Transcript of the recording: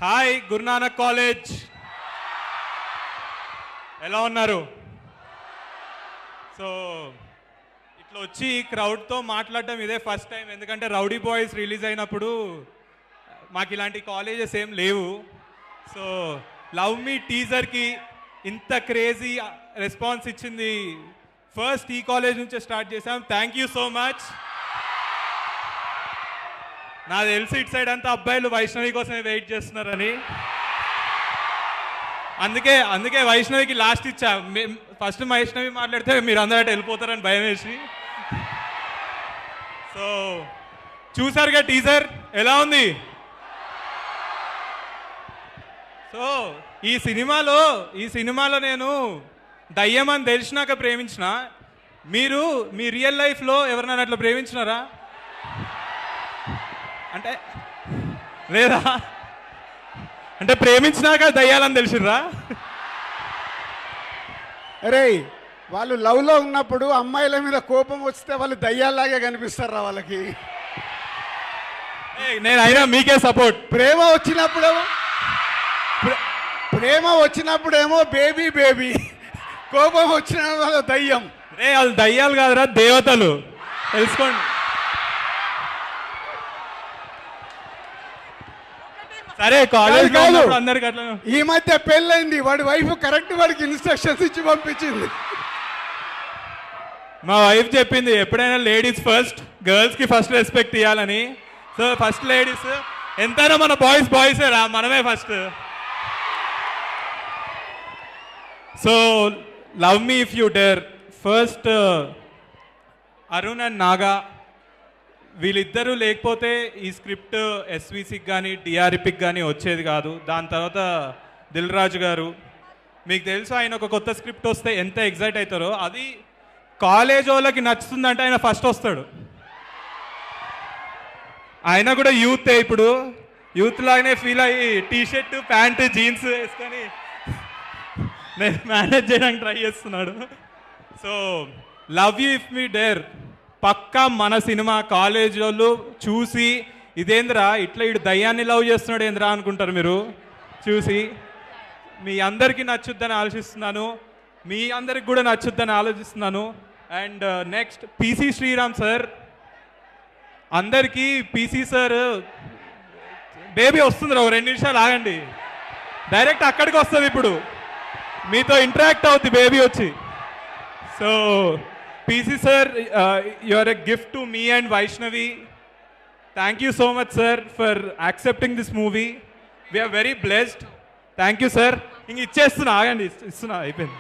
Hi Guru Nanak college, ఎలా ఉన్నారు? So ఇట్లా వచ్చి క్రౌడ్తో మాట్లాడటం ఇదే ఫస్ట్ టైం. ఎందుకంటే రౌడీ బాయ్స్ రిలీజ్ అయినప్పుడు మాకు ఇలాంటి కాలేజెస్ ఏం లేవు. సో లవ్ మీ టీజర్కి ఇంత క్రేజీ రెస్పాన్స్ ఇచ్చింది ఫస్ట్ ఈ కాలేజ్ నుంచే స్టార్ట్ చేసాం. Thank you so much. నాకు తెలిసి ఇటు సైడ్ అంతా అబ్బాయిలు వైష్ణవి కోసమే వెయిట్ చేస్తున్నారని, అందుకే వైష్ణవికి లాస్ట్ ఇచ్చా. ఫస్ట్ వైష్ణవి మాట్లాడితే మీరు అందరూ అటు వెళ్ళిపోతారని భయం వేసి. సో చూసారుగా టీజర్ ఎలా ఉంది? సో ఈ సినిమాలో నేను దయ్యం అని తెలిసినాక ప్రేమించిన. మీరు మీ రియల్ లైఫ్లో ఎవరినైనా అట్లా ప్రేమించినారా? అంటే లేదా అంటే ప్రేమించినాక దయ్యాలని తెలిసిర్రా? అరే వాళ్ళు లవ్లో ఉన్నప్పుడు అమ్మాయిల మీద కోపం వస్తే వాళ్ళు దయ్యాల్లాగే కనిపిస్తారా వాళ్ళకి? నేను అయినా మీకే సపోర్ట్. ప్రేమ వచ్చినప్పుడేమో బేబీ బేబీ, కోపం వచ్చిన వాళ్ళు దయ్యం. రే వాళ్ళు దయ్యాలు కాదురా, దేవతలు, తెలుసుకోండి. సరే కాలేజ్ అందరికి అట్లా. ఈ మధ్య పెళ్ళైంది, వాడి వైఫ్ కరెక్ట్ వాడికి ఇన్స్ట్రక్షన్స్ ఇచ్చి పంపించింది. మా వైఫ్ చెప్పింది ఎప్పుడైనా లేడీస్ ఫస్ట్, గర్ల్స్కి ఫస్ట్ రెస్పెక్ట్ ఇవ్వాలని. సో ఫస్ట్ లేడీస్, ఎంతైనా మన బాయ్సే రా, మనమే first. So love me if you dare first Arun and Naga, వీళ్ళిద్దరూ లేకపోతే ఈ స్క్రిప్ట్ ఎస్విసికి కానీ డిఆర్పికి కానీ వచ్చేది కాదు. దాని తర్వాత దిల్ రాజు గారు, మీకు తెలుసు ఆయన ఒక కొత్త స్క్రిప్ట్ వస్తే ఎంత ఎగ్జైట్ అవుతారో. అది కాలేజ్ వాళ్ళకి నచ్చుతుందంటే ఆయన ఫస్ట్ వస్తాడు. ఆయన కూడా యూతే, ఇప్పుడు యూత్ లాగానే ఫీల్ అయ్యి టీషర్ట్ ప్యాంటు జీన్స్ వేసుకొని నేను మేనేజ్ చేయడానికి ట్రై చేస్తున్నాడు. So love you if me dare పక్కా మన సినిమా. కాలేజ్ వాళ్ళు చూసి ఇదేంద్రా ఇట్లా ఇటు దయ్యాన్ని లవ్ చేస్తున్నాడు ఏంద్రా అనుకుంటారు మీరు చూసి. మీ అందరికీ నచ్చుద్దని ఆలోచిస్తున్నాను, మీ అందరికి కూడా నచ్చుద్దని ఆలోచిస్తున్నాను. And next PC Sriram sir, అందరికీ పీసీ సార్ బేబీ వస్తుందిరా, 2 నిమిషాలు ఆగండి, డైరెక్ట్ అక్కడికి వస్తుంది. ఇప్పుడు మీతో ఇంటరాక్ట్ అవుతుంది బేబీ వచ్చి. So PC sir, you are a gift to me and Vaishnavi. Thank you so much sir for accepting this movie. We are very blessed. Thank you sir. ఇంక ఇచ్చేస్తున్నా, ఆగండి, ఇస్తున్నా, అయిపోయింది.